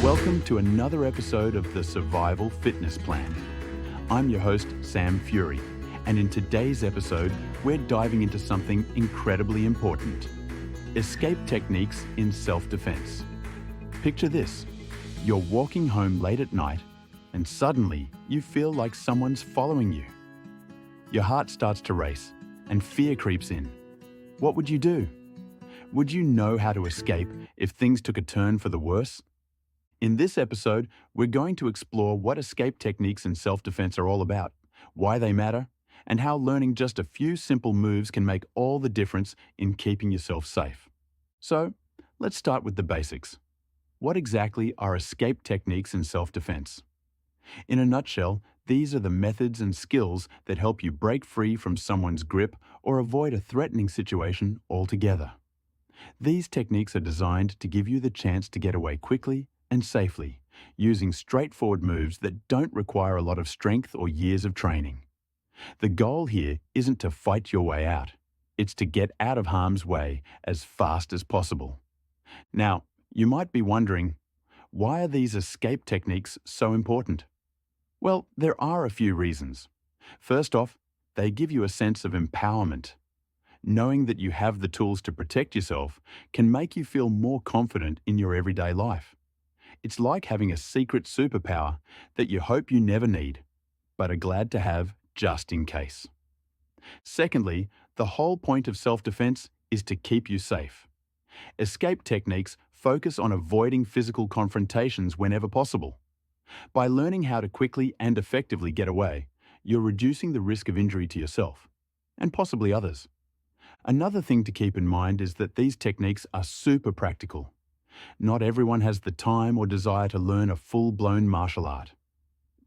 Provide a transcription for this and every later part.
Welcome to another episode of the Survival Fitness Plan. I'm your host, Sam Fury, and in today's episode, we're diving into something incredibly important: escape techniques in self-defense. Picture this: you're walking home late at night, and suddenly you feel like someone's following you. Your heart starts to race, and fear creeps in. What would you do? Would you know how to escape if things took a turn for the worse? In this episode, we're going to explore what escape techniques in self-defense are all about, why they matter, and how learning just a few simple moves can make all the difference in keeping yourself safe. So, let's start with the basics. What exactly are escape techniques in self-defense? In a nutshell, these are the methods and skills that help you break free from someone's grip or avoid a threatening situation altogether. These techniques are designed to give you the chance to get away quickly and safely, using straightforward moves that don't require a lot of strength or years of training. The goal here isn't to fight your way out. It's to get out of harm's way as fast as possible. Now, you might be wondering, why are these escape techniques so important? Well, there are a few reasons. First off, they give you a sense of empowerment. Knowing that you have the tools to protect yourself can make you feel more confident in your everyday life. It's like having a secret superpower that you hope you never need, but are glad to have just in case. Secondly, the whole point of self-defense is to keep you safe. Escape techniques focus on avoiding physical confrontations whenever possible. By learning how to quickly and effectively get away, you're reducing the risk of injury to yourself, and possibly others. Another thing to keep in mind is that these techniques are super practical. Not everyone has the time or desire to learn a full-blown martial art.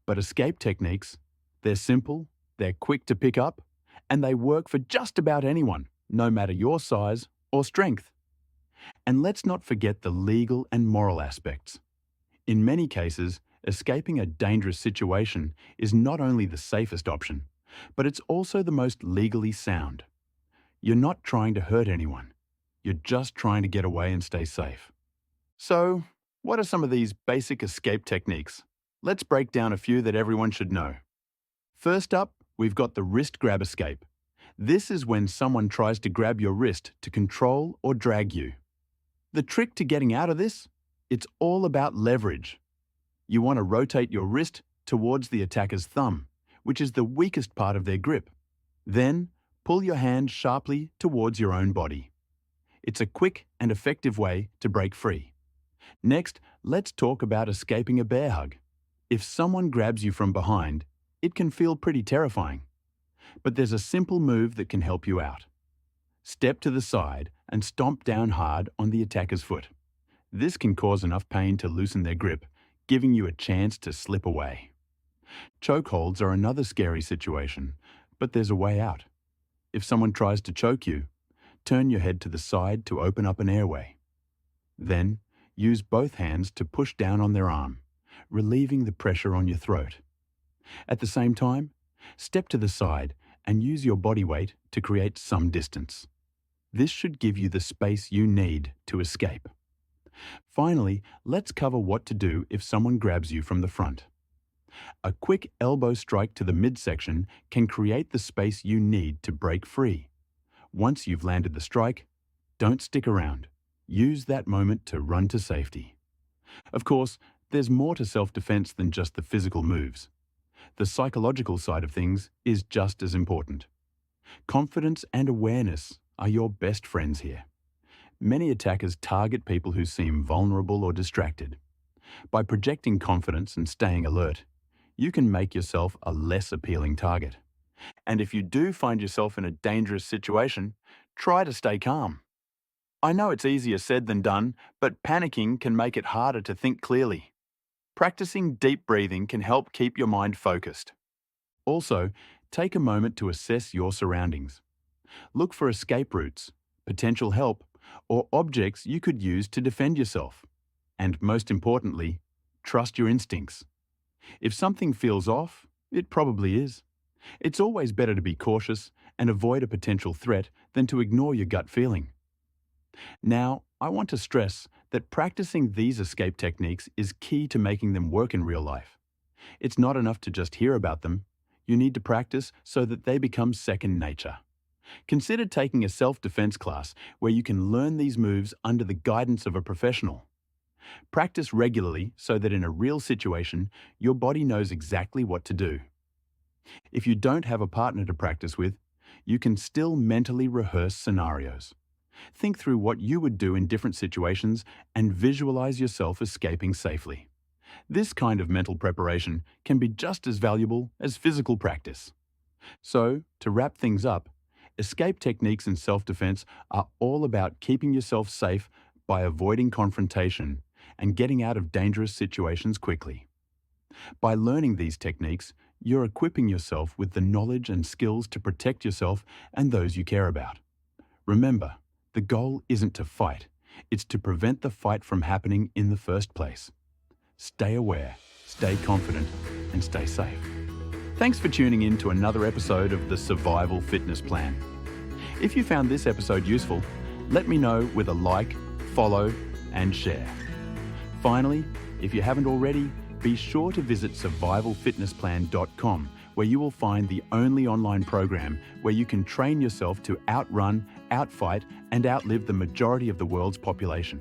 But escape techniques, they're simple, they're quick to pick up, and they work for just about anyone, no matter your size or strength. And let's not forget the legal and moral aspects. In many cases, escaping a dangerous situation is not only the safest option, but it's also the most legally sound. You're not trying to hurt anyone. You're just trying to get away and stay safe. So, what are some of these basic escape techniques? Let's break down a few that everyone should know. First up, we've got the wrist grab escape. This is when someone tries to grab your wrist to control or drag you. The trick to getting out of this? It's all about leverage. You want to rotate your wrist towards the attacker's thumb, which is the weakest part of their grip. Then, pull your hand sharply towards your own body. It's a quick and effective way to break free. Next, let's talk about escaping a bear hug. If someone grabs you from behind, it can feel pretty terrifying. But there's a simple move that can help you out. Step to the side and stomp down hard on the attacker's foot. This can cause enough pain to loosen their grip, giving you a chance to slip away. Chokeholds are another scary situation, but there's a way out. If someone tries to choke you, turn your head to the side to open up an airway. Then, use both hands to push down on their arm, relieving the pressure on your throat. At the same time, step to the side and use your body weight to create some distance. This should give you the space you need to escape. Finally, let's cover what to do if someone grabs you from the front. A quick elbow strike to the midsection can create the space you need to break free. Once you've landed the strike, don't stick around. Use that moment to run to safety. Of course, there's more to self-defense than just the physical moves. The psychological side of things is just as important. Confidence and awareness are your best friends here. Many attackers target people who seem vulnerable or distracted. By projecting confidence and staying alert, you can make yourself a less appealing target. And if you do find yourself in a dangerous situation, try to stay calm. I know it's easier said than done, but panicking can make it harder to think clearly. Practicing deep breathing can help keep your mind focused. Also, take a moment to assess your surroundings. Look for escape routes, potential help, or objects you could use to defend yourself. And most importantly, trust your instincts. If something feels off, it probably is. It's always better to be cautious and avoid a potential threat than to ignore your gut feeling. Now, I want to stress that practicing these escape techniques is key to making them work in real life. It's not enough to just hear about them. You need to practice so that they become second nature. Consider taking a self-defense class where you can learn these moves under the guidance of a professional. Practice regularly so that in a real situation, your body knows exactly what to do. If you don't have a partner to practice with, you can still mentally rehearse scenarios. Think through what you would do in different situations and visualize yourself escaping safely. This kind of mental preparation can be just as valuable as physical practice. So, to wrap things up, escape techniques in self-defense are all about keeping yourself safe by avoiding confrontation and getting out of dangerous situations quickly. By learning these techniques, you're equipping yourself with the knowledge and skills to protect yourself and those you care about. Remember, the goal isn't to fight, it's to prevent the fight from happening in the first place. Stay aware, stay confident, and stay safe. Thanks for tuning in to another episode of the Survival Fitness Plan. If you found this episode useful, let me know with a like, follow, and share. Finally, if you haven't already, be sure to visit survivalfitnessplan.com, where you will find the only online program where you can train yourself to outrun, outfight, and outlive the majority of the world's population.